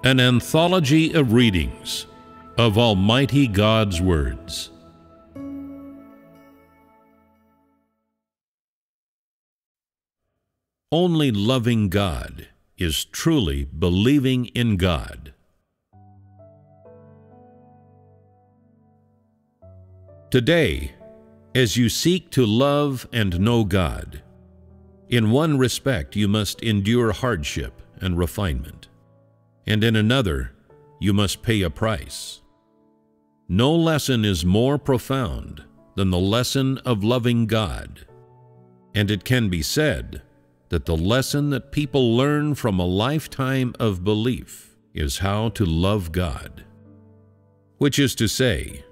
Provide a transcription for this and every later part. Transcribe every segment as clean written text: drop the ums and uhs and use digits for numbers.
An anthology of readings of Almighty God's words. Only loving God is truly believing in God. Today, as you seek to love and know God, in one respect you must endure hardship and refinement, and in another you must pay a price. No lesson is more profound than the lesson of loving God, and it can be said that the lesson that people learn from a lifetime of belief is how to love God. Which is to say,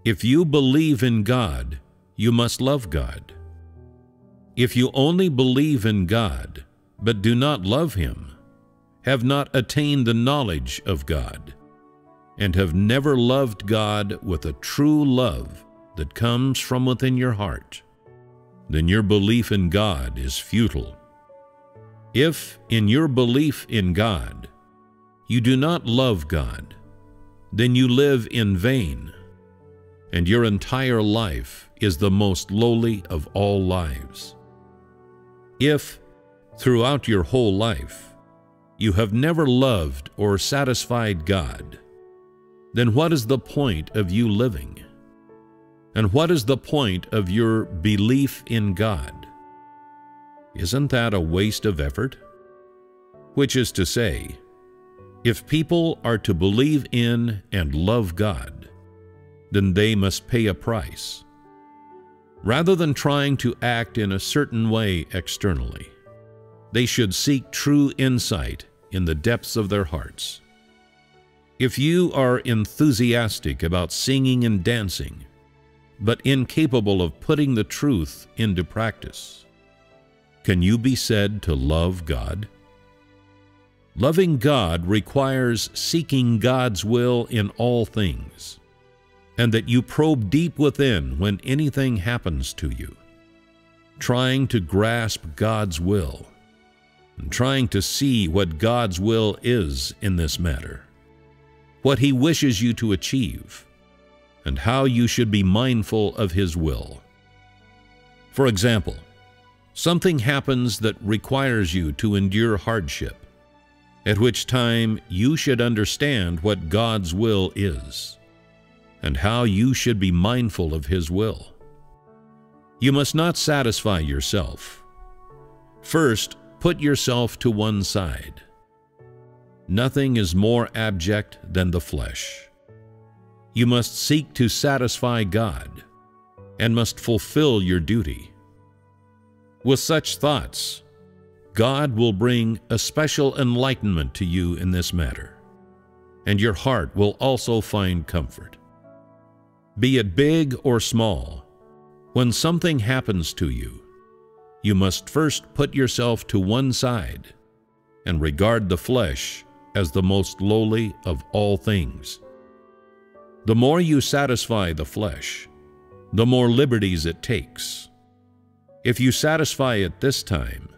if you believe in God, you must love God. If you only believe in God, but do not love Him, have not attained the knowledge of God, and have never loved God with a true love that comes from within your heart, then your belief in God is futile. If, in your belief in God, you do not love God, then you live in vain, and your entire life is the most lowly of all lives. If, throughout your whole life, you have never loved or satisfied God, then what is the point of you living? And what is the point of your belief in God? Isn't that a waste of effort? Which is to say, if people are to believe in and love God, then they must pay a price. Rather than trying to act in a certain way externally, they should seek true insight in the depths of their hearts. If you are enthusiastic about singing and dancing, but incapable of putting the truth into practice, can you be said to love God? Loving God requires seeking God's will in all things, and that you probe deep within when anything happens to you, trying to grasp God's will, and trying to see what God's will is in this matter, what He wishes you to achieve, and how you should be mindful of His will. For example, something happens that requires you to endure hardship, at which time you should understand what God's will is, and how you should be mindful of His will. You must not satisfy yourself. First, put yourself to one side. Nothing is more abject than the flesh. You must seek to satisfy God, and must fulfill your duty. With such thoughts, God will bring a special enlightenment to you in this matter, and your heart will also find comfort. Be it big or small, when something happens to you, you must first put yourself to one side and regard the flesh as the most lowly of all things. The more you satisfy the flesh, the more liberties it takes. If you satisfy it this time,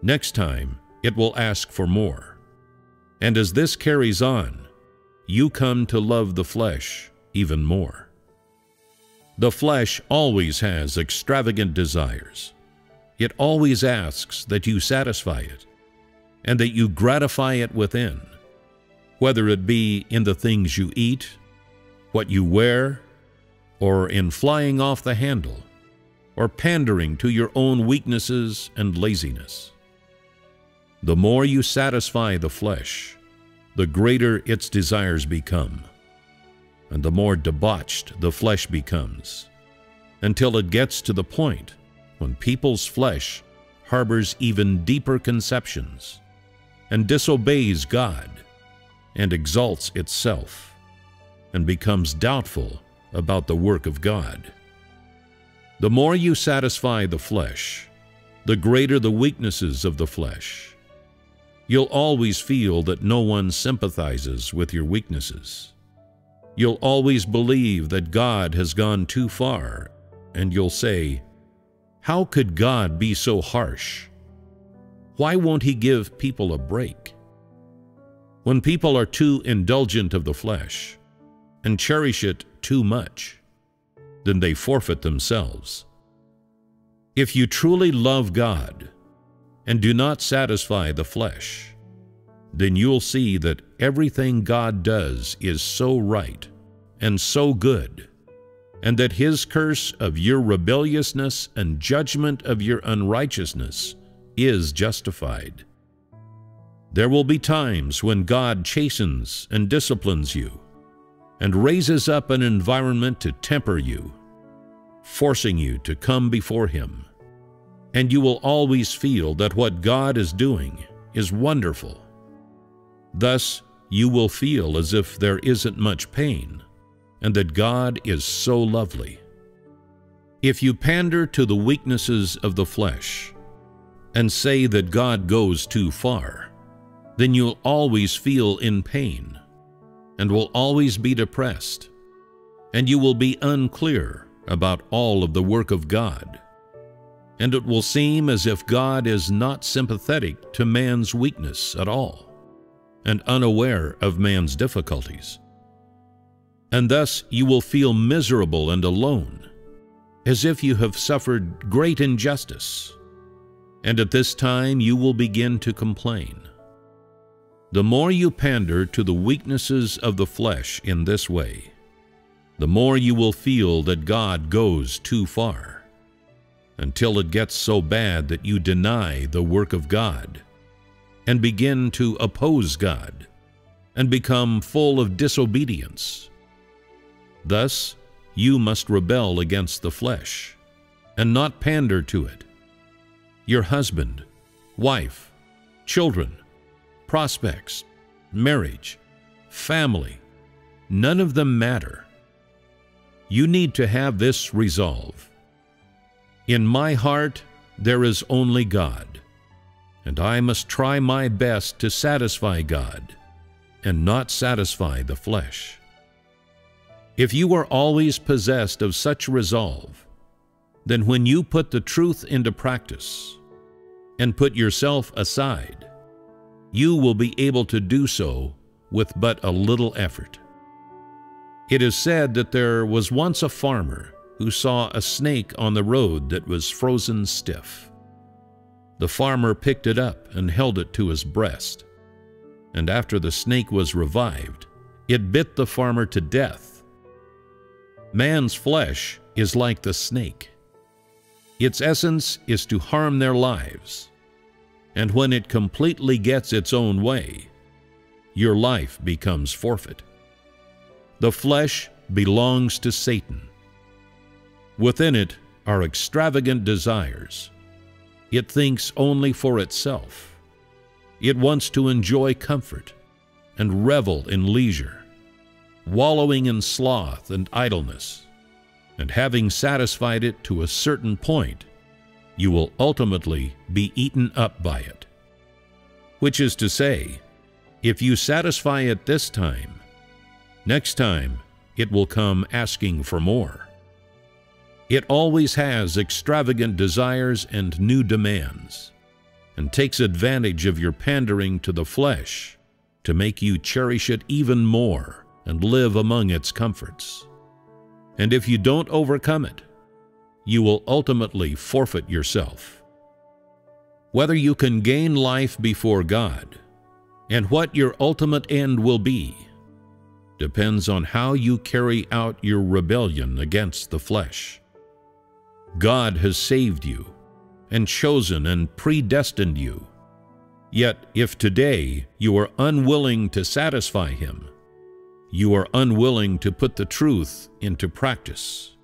next time it will ask for more. And as this carries on, you come to love the flesh even more. The flesh always has extravagant desires. It always asks that you satisfy it, and that you gratify it within, whether it be in the things you eat, what you wear, or in flying off the handle, or pandering to your own weaknesses and laziness. The more you satisfy the flesh, the greater its desires become, and the more debauched the flesh becomes, until it gets to the point when people's flesh harbors even deeper conceptions, and disobeys God, and exalts itself, and becomes doubtful about the work of God. The more you satisfy the flesh, the greater the weaknesses of the flesh. You'll always feel that no one sympathizes with your weaknesses. You'll always believe that God has gone too far, and you'll say, "How could God be so harsh? Why won't He give people a break?" When people are too indulgent of the flesh and cherish it too much, then they forfeit themselves. If you truly love God and do not satisfy the flesh, then you'll see that everything God does is so right and so good, and that His curse of your rebelliousness and judgment of your unrighteousness is justified. There will be times when God chastens and disciplines you and raises up an environment to temper you, forcing you to come before Him. And you will always feel that what God is doing is wonderful. Thus, you will feel as if there isn't much pain, and that God is so lovely. If you pander to the weaknesses of the flesh and say that God goes too far, then you'll always feel in pain and will always be depressed, and you will be unclear about all of the work of God. And it will seem as if God is not sympathetic to man's weakness at all, and unaware of man's difficulties. And thus you will feel miserable and alone, as if you have suffered great injustice, and at this time you will begin to complain. The more you pander to the weaknesses of the flesh in this way, the more you will feel that God goes too far, until it gets so bad that you deny the work of God and begin to oppose God and become full of disobedience. Thus, you must rebel against the flesh and not pander to it. Your husband, wife, children, prospects, marriage, family, none of them matter. You need to have this resolve. In my heart, there is only God, and I must try my best to satisfy God and not satisfy the flesh. If you are always possessed of such resolve, then when you put the truth into practice and put yourself aside, you will be able to do so with but a little effort. It is said that there was once a farmer who saw a snake on the road that was frozen stiff. The farmer picked it up and held it to his breast, and after the snake was revived, it bit the farmer to death. Man's flesh is like the snake. Its essence is to harm their lives, and when it completely gets its own way, your life becomes forfeit. The flesh belongs to Satan. Within it are extravagant desires. It thinks only for itself. It wants to enjoy comfort and revel in leisure, wallowing in sloth and idleness, and having satisfied it to a certain point, you will ultimately be eaten up by it. Which is to say, if you satisfy it this time, next time it will come asking for more. It always has extravagant desires and new demands, and takes advantage of your pandering to the flesh to make you cherish it even more and live among its comforts. And if you don't overcome it, you will ultimately forfeit yourself. Whether you can gain life before God and what your ultimate end will be depends on how you carry out your rebellion against the flesh. God has saved you and chosen and predestined you. Yet if today you are unwilling to satisfy Him, you are unwilling to put the truth into practice,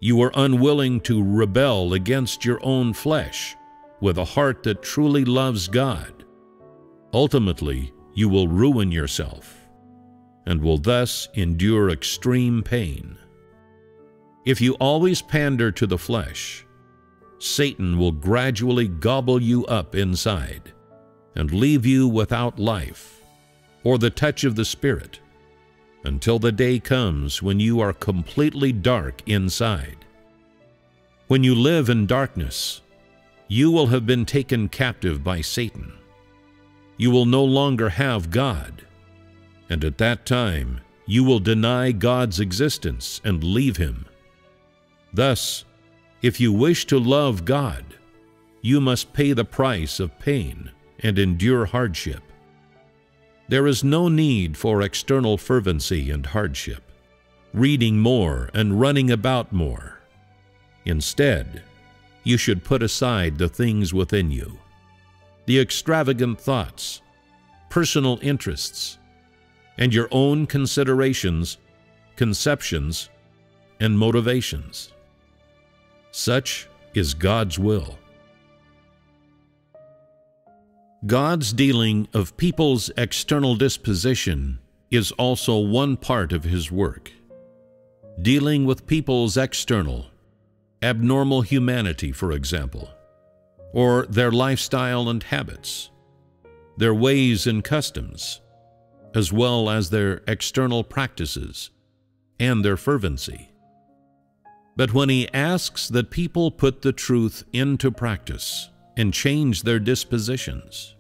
you are unwilling to rebel against your own flesh with a heart that truly loves God, ultimately you will ruin yourself and will thus endure extreme pain. If you always pander to the flesh, Satan will gradually gobble you up inside and leave you without life or the touch of the Spirit until the day comes when you are completely dark inside. When you live in darkness, you will have been taken captive by Satan. You will no longer have God and at that time you will deny God's existence and leave Him. Thus, if you wish to love God, you must pay the price of pain and endure hardship. There is no need for external fervency and hardship, reading more and running about more. Instead, you should put aside the things within you, the extravagant thoughts, personal interests, and your own considerations, conceptions, and motivations. Such is God's will. God's dealing of people's external disposition is also one part of His work. Dealing with people's external, abnormal humanity, for example, or their lifestyle and habits, their ways and customs, as well as their external practices and their fervency. But when He asks that people put the truth into practice and change their dispositions,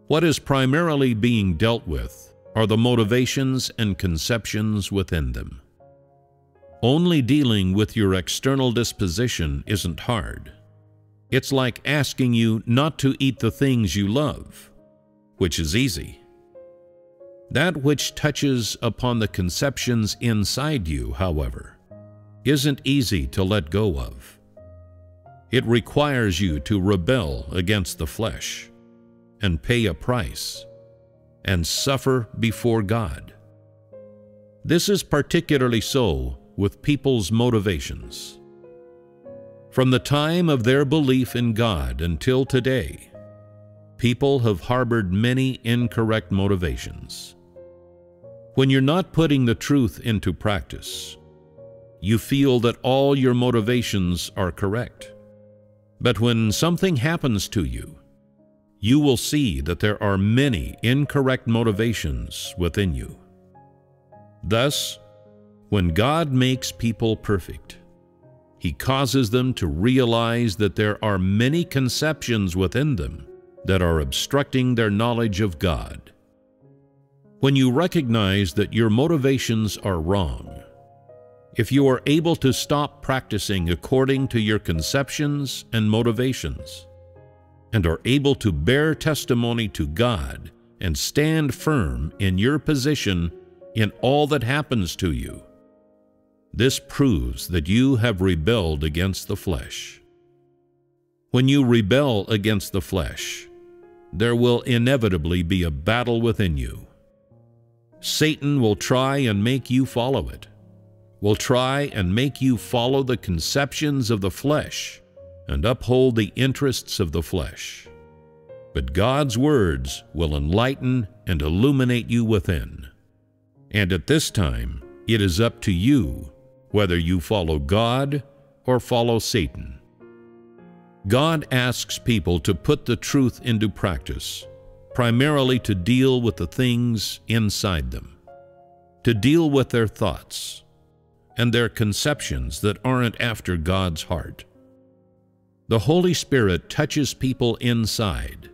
what is primarily being dealt with are the motivations and conceptions within them. Only dealing with your external disposition isn't hard. It's like asking you not to eat the things you love, which is easy. That which touches upon the conceptions inside you, however, isn't easy to let go of. It requires you to rebel against the flesh and pay a price and suffer before God. This is particularly so with people's motivations. From the time of their belief in God until today, people have harbored many incorrect motivations. When you're not putting the truth into practice, you feel that all your motivations are correct. But when something happens to you, you will see that there are many incorrect motivations within you. Thus, when God makes people perfect, He causes them to realize that there are many conceptions within them that are obstructing their knowledge of God. When you recognize that your motivations are wrong, if you are able to stop practicing according to your conceptions and motivations, and are able to bear testimony to God and stand firm in your position in all that happens to you, this proves that you have rebelled against the flesh. When you rebel against the flesh, there will inevitably be a battle within you. Satan will try and make you follow it, will try and make you follow the conceptions of the flesh and uphold the interests of the flesh. But God's words will enlighten and illuminate you within. And at this time, it is up to you whether you follow God or follow Satan. God asks people to put the truth into practice, primarily to deal with the things inside them, to deal with their thoughts and their conceptions that aren't after God's heart. The Holy Spirit touches people inside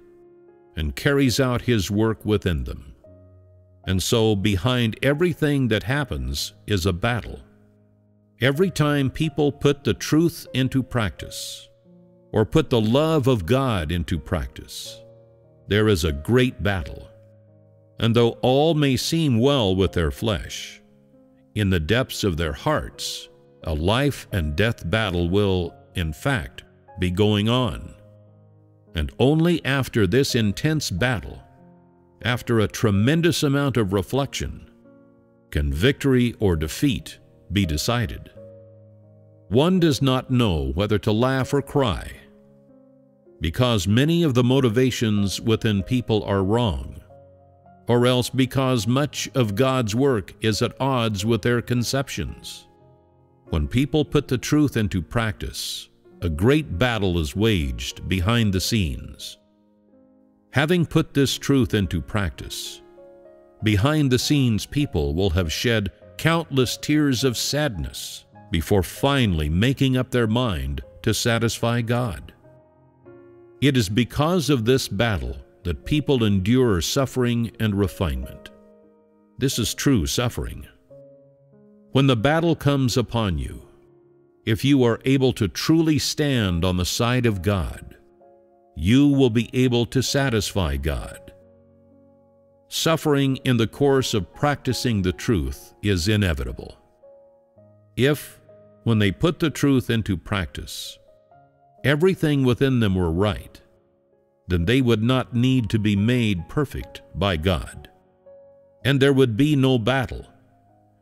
and carries out His work within them. And so behind everything that happens is a battle. Every time people put the truth into practice, or put the love of God into practice, there is a great battle. And though all may seem well with their flesh, in the depths of their hearts, a life and death battle will, in fact, be going on. And only after this intense battle, after a tremendous amount of reflection, can victory or defeat be decided. One does not know whether to laugh or cry, because many of the motivations within people are wrong, or else because much of God's work is at odds with their conceptions. When people put the truth into practice, a great battle is waged behind the scenes. Having put this truth into practice, behind the scenes people will have shed countless tears of sadness before finally making up their mind to satisfy God. It is because of this battle that people endure suffering and refinement. This is true suffering. When the battle comes upon you, if you are able to truly stand on the side of God, you will be able to satisfy God. Suffering in the course of practicing the truth is inevitable. If, when they put the truth into practice, everything within them were right, then they would not need to be made perfect by God, and there would be no battle,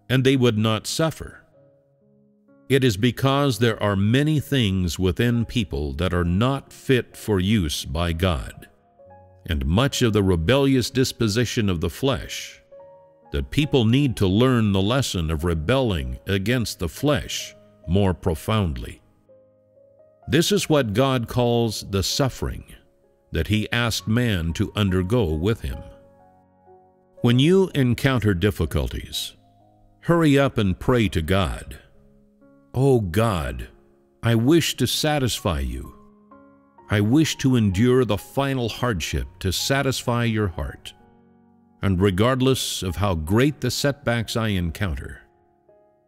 and they would not suffer. It is because there are many things within people that are not fit for use by God, and much of the rebellious disposition of the flesh, that people need to learn the lesson of rebelling against the flesh more profoundly. This is what God calls the suffering that He asked man to undergo with Him. When you encounter difficulties, hurry up and pray to God. "Oh God, I wish to satisfy you. I wish to endure the final hardship to satisfy your heart. And regardless of how great the setbacks I encounter,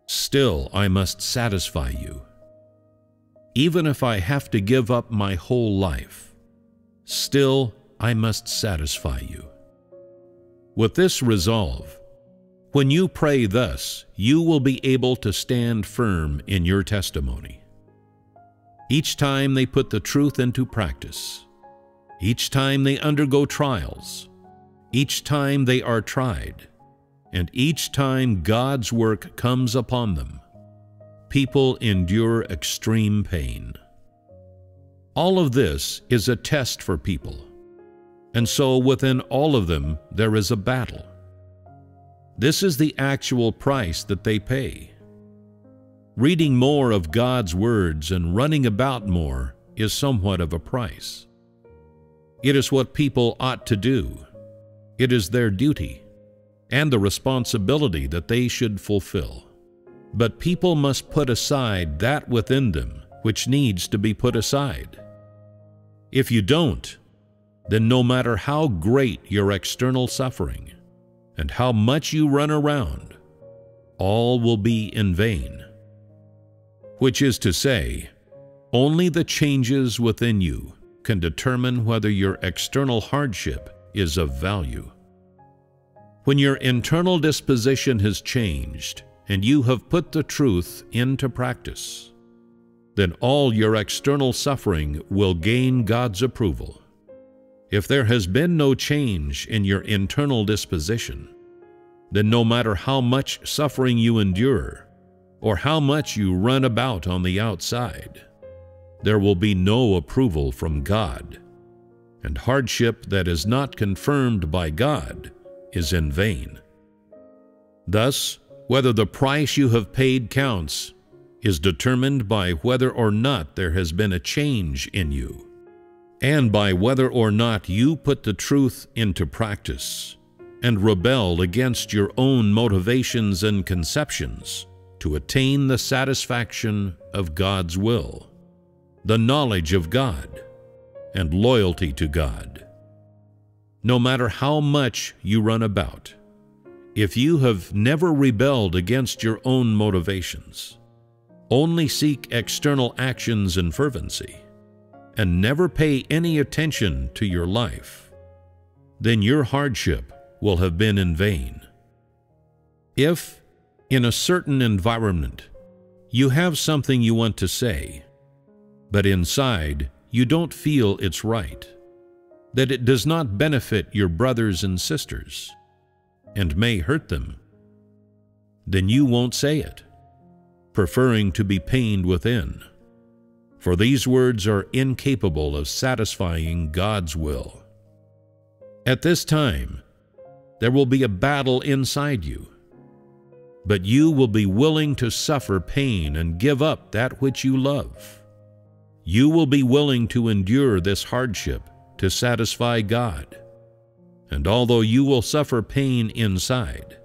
still I must satisfy you. Even if I have to give up my whole life, still I must satisfy you." With this resolve, when you pray thus, you will be able to stand firm in your testimony. Each time they put the truth into practice, each time they undergo trials, each time they are tried, and each time God's work comes upon them, people endure extreme pain. All of this is a test for people, and so within all of them there is a battle. This is the actual price that they pay. Reading more of God's words and running about more is somewhat of a price. It is what people ought to do. It is their duty and the responsibility that they should fulfill. But people must put aside that within them which needs to be put aside. If you don't, then no matter how great your external suffering and how much you run around, all will be in vain. Which is to say, only the changes within you can determine whether your external hardship is of value. When your internal disposition has changed and you have put the truth into practice, then all your external suffering will gain God's approval. If there has been no change in your internal disposition, then no matter how much suffering you endure, or how much you run about on the outside, there will be no approval from God, and hardship that is not confirmed by God is in vain. Thus, whether the price you have paid counts is determined by whether or not there has been a change in you, and by whether or not you put the truth into practice and rebelled against your own motivations and conceptions to attain the satisfaction of God's will, the knowledge of God, and loyalty to God. No matter how much you run about, if you have never rebelled against your own motivations, only seek external actions and fervency, and never pay any attention to your life, then your hardship will have been in vain. If, in a certain environment, you have something you want to say, but inside you don't feel it's right, that it does not benefit your brothers and sisters, and may hurt them, then you won't say it, preferring to be pained within, for these words are incapable of satisfying God's will. At this time, there will be a battle inside you, but you will be willing to suffer pain and give up that which you love. You will be willing to endure this hardship to satisfy God, and although you will suffer pain inside,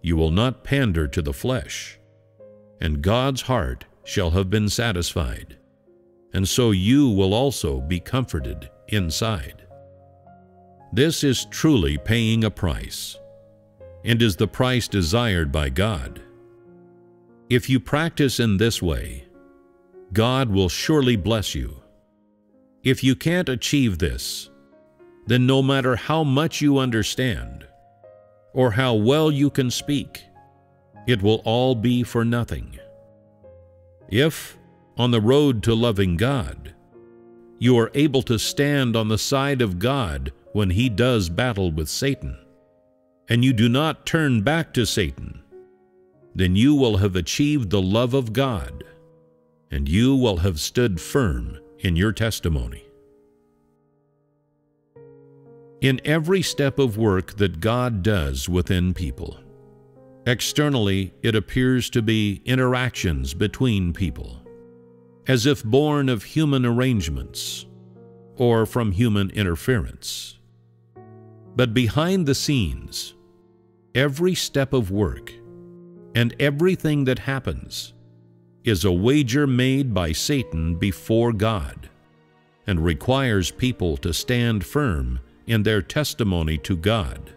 you will not pander to the flesh, and God's heart shall have been satisfied, and so you will also be comforted inside. This is truly paying a price, and is the price desired by God. If you practice in this way, God will surely bless you. If you can't achieve this, then no matter how much you understand, or how well you can speak, it will all be for nothing. If, on the road to loving God, you are able to stand on the side of God when He does battle with Satan, and you do not turn back to Satan, then you will have achieved the love of God, and you will have stood firm in your testimony. In every step of work that God does within people, externally it appears to be interactions between people, as if born of human arrangements or from human interference. But behind the scenes, every step of work and everything that happens is a wager made by Satan before God and requires people to stand firm in their testimony to God.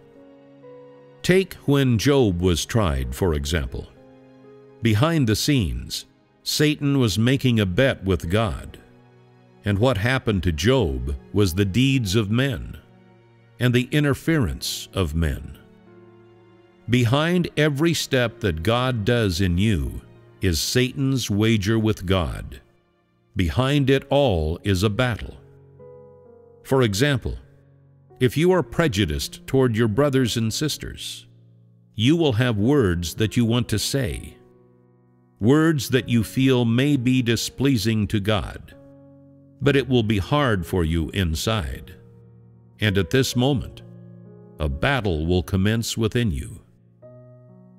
Take when Job was tried, for example. Behind the scenes, Satan was making a bet with God, and what happened to Job was the deeds of men and the interference of men. Behind every step that God does in you is Satan's wager with God. Behind it all is a battle. For example, if you are prejudiced toward your brothers and sisters, you will have words that you want to say, words that you feel may be displeasing to God, but it will be hard for you inside. And at this moment, a battle will commence within you.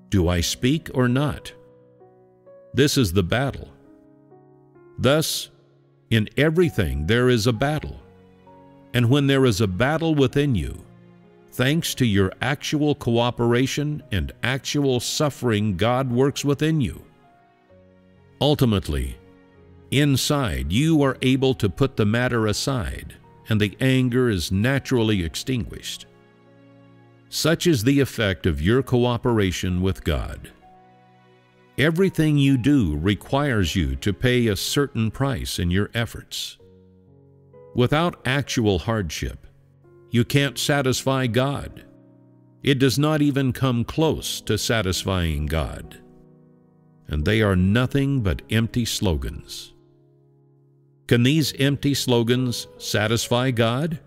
Do I speak or not? This is the battle. Thus, in everything there is a battle. And when there is a battle within you, thanks to your actual cooperation and actual suffering, God works within you. Ultimately, inside you are able to put the matter aside, and the anger is naturally extinguished. Such is the effect of your cooperation with God. Everything you do requires you to pay a certain price in your efforts. Without actual hardship, you can't satisfy God. It does not even come close to satisfying God. And they are nothing but empty slogans. Can these empty slogans satisfy God?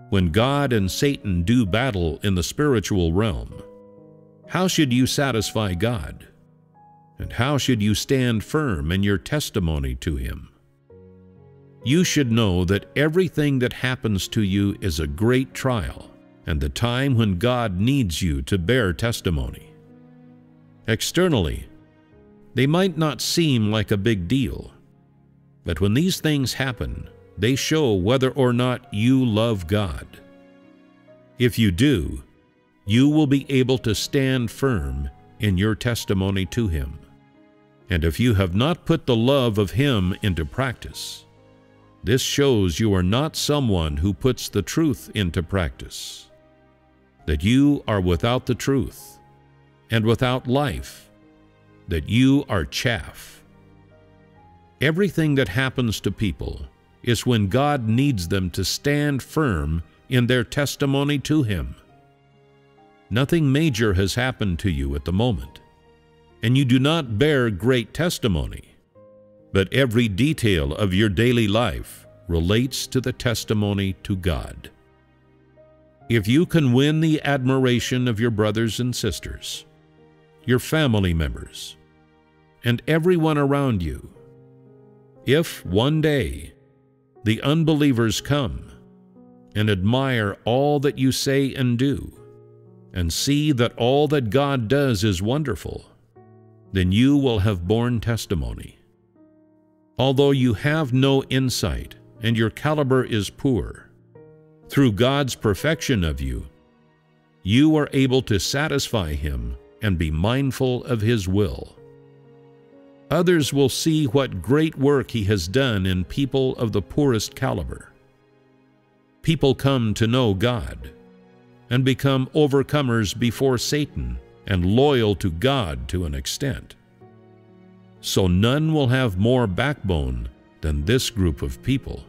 When God and Satan do battle in the spiritual realm, how should you satisfy God? And how should you stand firm in your testimony to Him? You should know that everything that happens to you is a great trial and the time when God needs you to bear testimony. Externally, they might not seem like a big deal, but when these things happen, they show whether or not you love God. If you do, you will be able to stand firm in your testimony to Him. And if you have not put the love of Him into practice, this shows you are not someone who puts the truth into practice, that you are without the truth and without life, that you are chaff. Everything that happens to people is when God needs them to stand firm in their testimony to Him. Nothing major has happened to you at the moment, and you do not bear great testimony. But every detail of your daily life relates to the testimony to God. If you can win the admiration of your brothers and sisters, your family members, and everyone around you, if one day the unbelievers come and admire all that you say and do, and see that all that God does is wonderful, then you will have borne testimony. Although you have no insight and your caliber is poor, through God's perfection of you, you are able to satisfy Him and be mindful of His will. Others will see what great work He has done in people of the poorest caliber. People come to know God, and become overcomers before Satan and loyal to God to an extent. So none will have more backbone than this group of people.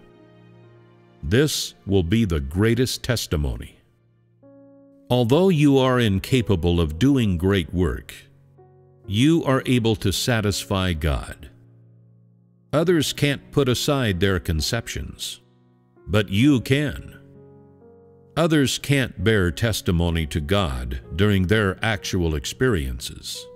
This will be the greatest testimony. Although you are incapable of doing great work, you are able to satisfy God. Others can't put aside their conceptions, but you can. Others can't bear testimony to God during their actual experiences,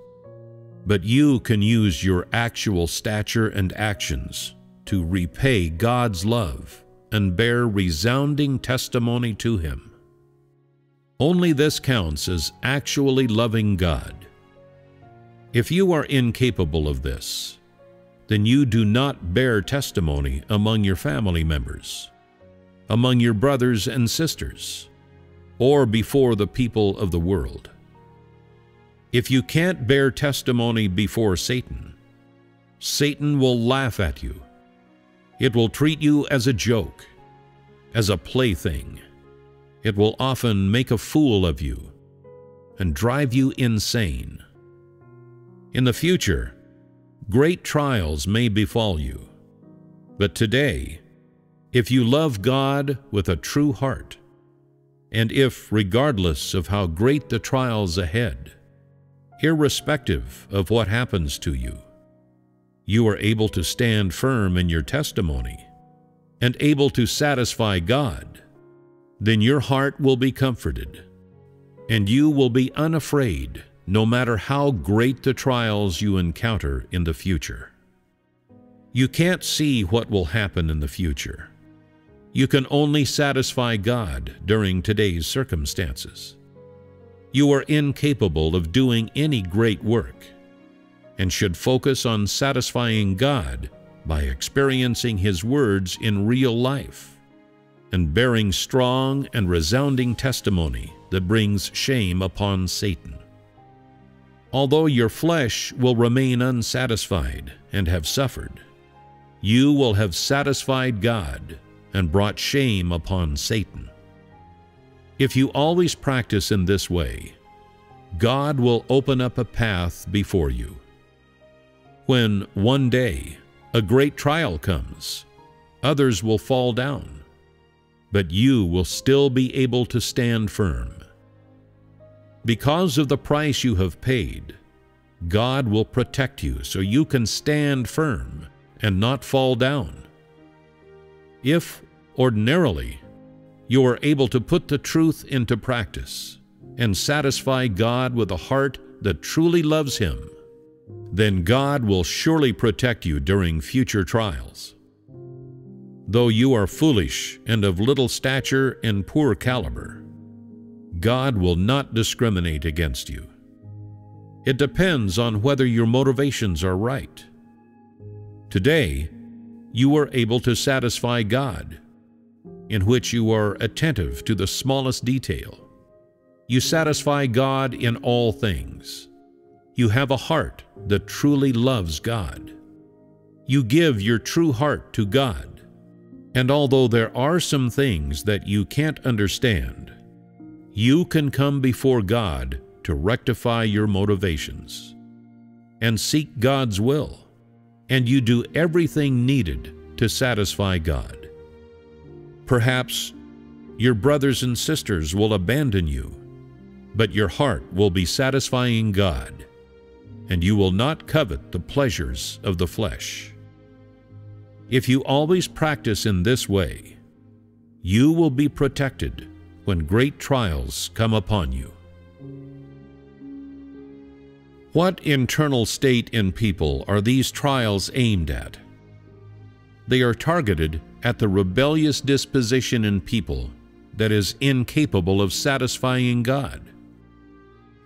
but you can use your actual stature and actions to repay God's love and bear resounding testimony to Him. Only this counts as actually loving God. If you are incapable of this, then you do not bear testimony among your family members, among your brothers and sisters, or before the people of the world. If you can't bear testimony before Satan, Satan will laugh at you. It will treat you as a joke, as a plaything. It will often make a fool of you and drive you insane. In the future, great trials may befall you, but today, if you love God with a true heart, and if, regardless of how great the trials ahead, irrespective of what happens to you, you are able to stand firm in your testimony and able to satisfy God, then your heart will be comforted, and you will be unafraid no matter how great the trials you encounter in the future. You can't see what will happen in the future. You can only satisfy God during today's circumstances. You are incapable of doing any great work and should focus on satisfying God by experiencing His words in real life and bearing strong and resounding testimony that brings shame upon Satan. Although your flesh will remain unsatisfied and have suffered, you will have satisfied God and brought shame upon Satan. If you always practice in this way, God will open up a path before you. When one day a great trial comes, others will fall down, but you will still be able to stand firm. Because of the price you have paid, God will protect you so you can stand firm and not fall down. If, ordinarily, you are able to put the truth into practice and satisfy God with a heart that truly loves Him, then God will surely protect you during future trials. Though you are foolish and of little stature and poor caliber, God will not discriminate against you. It depends on whether your motivations are right. Today, you are able to satisfy God, in which you are attentive to the smallest detail. You satisfy God in all things. You have a heart that truly loves God. You give your true heart to God. And although there are some things that you can't understand, you can come before God to rectify your motivations and seek God's will, and you do everything needed to satisfy God. Perhaps your brothers and sisters will abandon you, but your heart will be satisfying God, and you will not covet the pleasures of the flesh. If you always practice in this way, you will be protected when great trials come upon you. What internal state in people are these trials aimed at? They are targeted at the rebellious disposition in people that is incapable of satisfying God.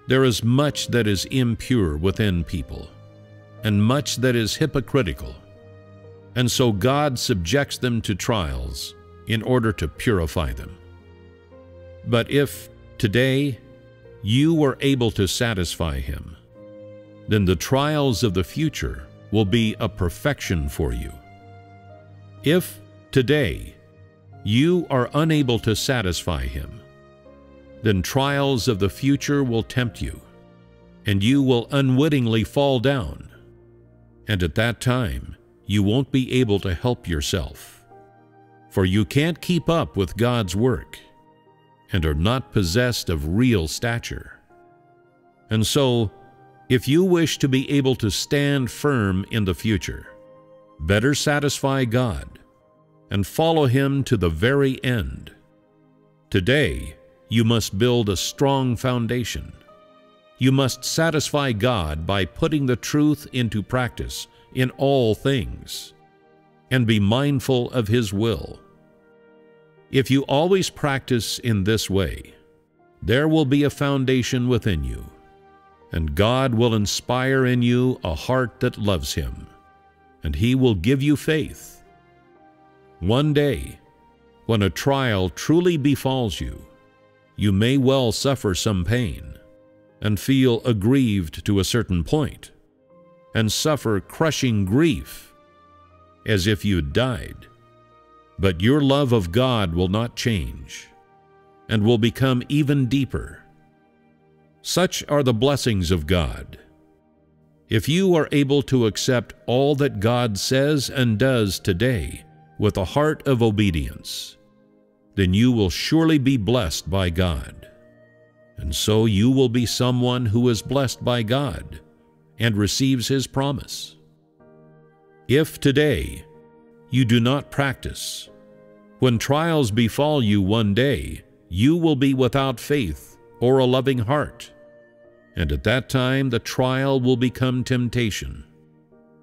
There is much that is impure within people, and much that is hypocritical, and so God subjects them to trials in order to purify them. But if today you are able to satisfy Him, then the trials of the future will be a perfection for you. If today you are unable to satisfy Him, then trials of the future will tempt you, and you will unwittingly fall down, and at that time you won't be able to help yourself, for you can't keep up with God's work and are not possessed of real stature. And so, if you wish to be able to stand firm in the future, better satisfy God and follow Him to the very end. Today, you must build a strong foundation. You must satisfy God by putting the truth into practice in all things, and be mindful of His will. If you always practice in this way, there will be a foundation within you, and God will inspire in you a heart that loves Him, and He will give you faith. One day, when a trial truly befalls you, you may well suffer some pain, and feel aggrieved to a certain point, and suffer crushing grief, as if you'd died. But your love of God will not change, and will become even deeper. Such are the blessings of God. If you are able to accept all that God says and does today with a heart of obedience, then you will surely be blessed by God. And so you will be someone who is blessed by God and receives His promise. If today you do not practice, when trials befall you one day, you will be without faith or a loving heart, and at that time the trial will become temptation.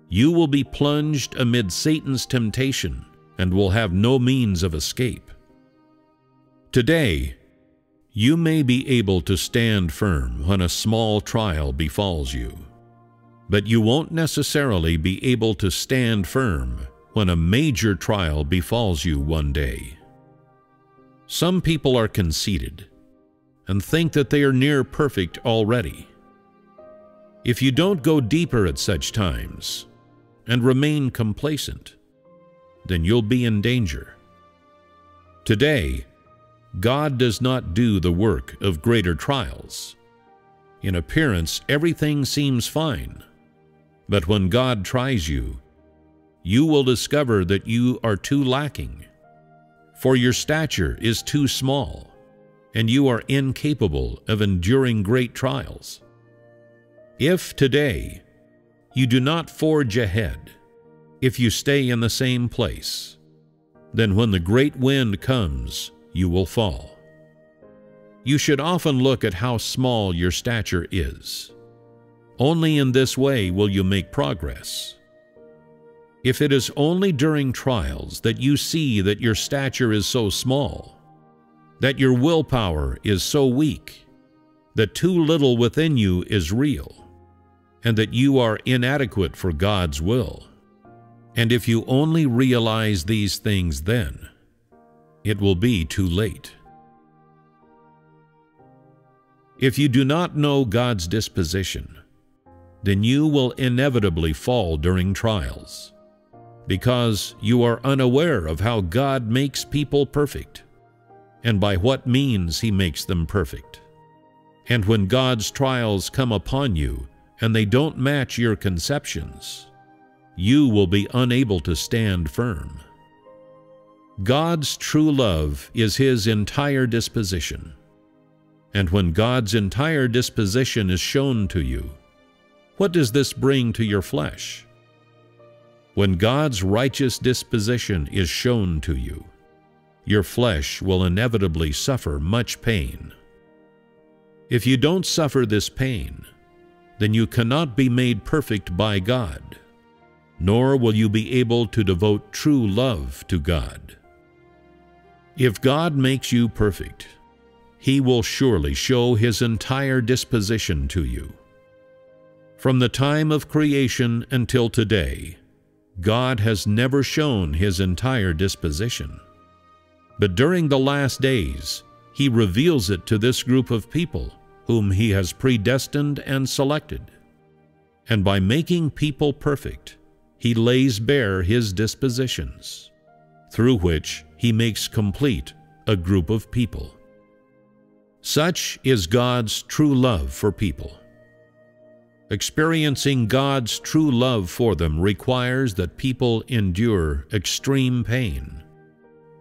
You will be plunged amid Satan's temptation and will have no means of escape. Today, you may be able to stand firm when a small trial befalls you, but you won't necessarily be able to stand firm when a major trial befalls you one day. Some people are conceited and think that they are near perfect already. If you don't go deeper at such times and remain complacent, then you'll be in danger. Today, God does not do the work of greater trials. In appearance, everything seems fine, but when God tries you, you will discover that you are too lacking, for your stature is too small, and you are incapable of enduring great trials. If today you do not forge ahead, if you stay in the same place, then when the great wind comes, you will fall. You should often look at how small your stature is. Only in this way will you make progress. If it is only during trials that you see that your stature is so small, that your willpower is so weak, that too little within you is real, and that you are inadequate for God's will, and if you only realize these things then, it will be too late. If you do not know God's disposition, then you will inevitably fall during trials, because you are unaware of how God makes people perfect, and by what means He makes them perfect. And when God's trials come upon you and they don't match your conceptions, you will be unable to stand firm. God's true love is His entire disposition. And when God's entire disposition is shown to you, what does this bring to your flesh? When God's righteous disposition is shown to you, your flesh will inevitably suffer much pain. If you don't suffer this pain, then you cannot be made perfect by God, nor will you be able to devote true love to God. If God makes you perfect, He will surely show His entire disposition to you. From the time of creation until today, God has never shown His entire disposition. But during the last days, He reveals it to this group of people whom He has predestined and selected. And by making people perfect, He lays bare His dispositions, through which He makes complete a group of people. Such is God's true love for people. Experiencing God's true love for them requires that people endure extreme pain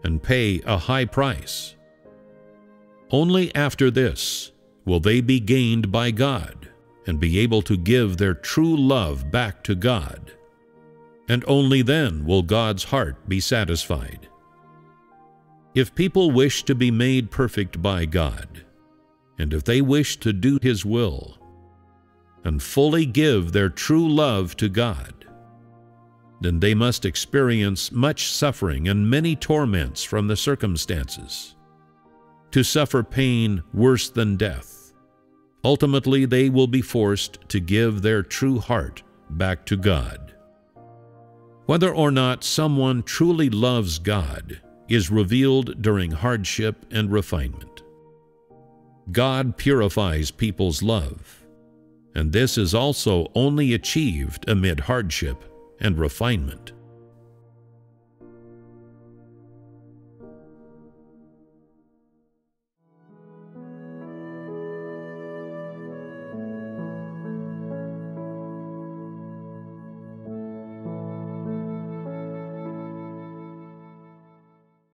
and pay a high price. Only after this will they be gained by God and be able to give their true love back to God, and only then will God's heart be satisfied. If people wish to be made perfect by God, and if they wish to do His will, and fully give their true love to God, then they must experience much suffering and many torments from the circumstances, to suffer pain worse than death. Ultimately, they will be forced to give their true heart back to God. Whether or not someone truly loves God is revealed during hardship and refinement. God purifies people's love, and this is also only achieved amid hardship and refinement.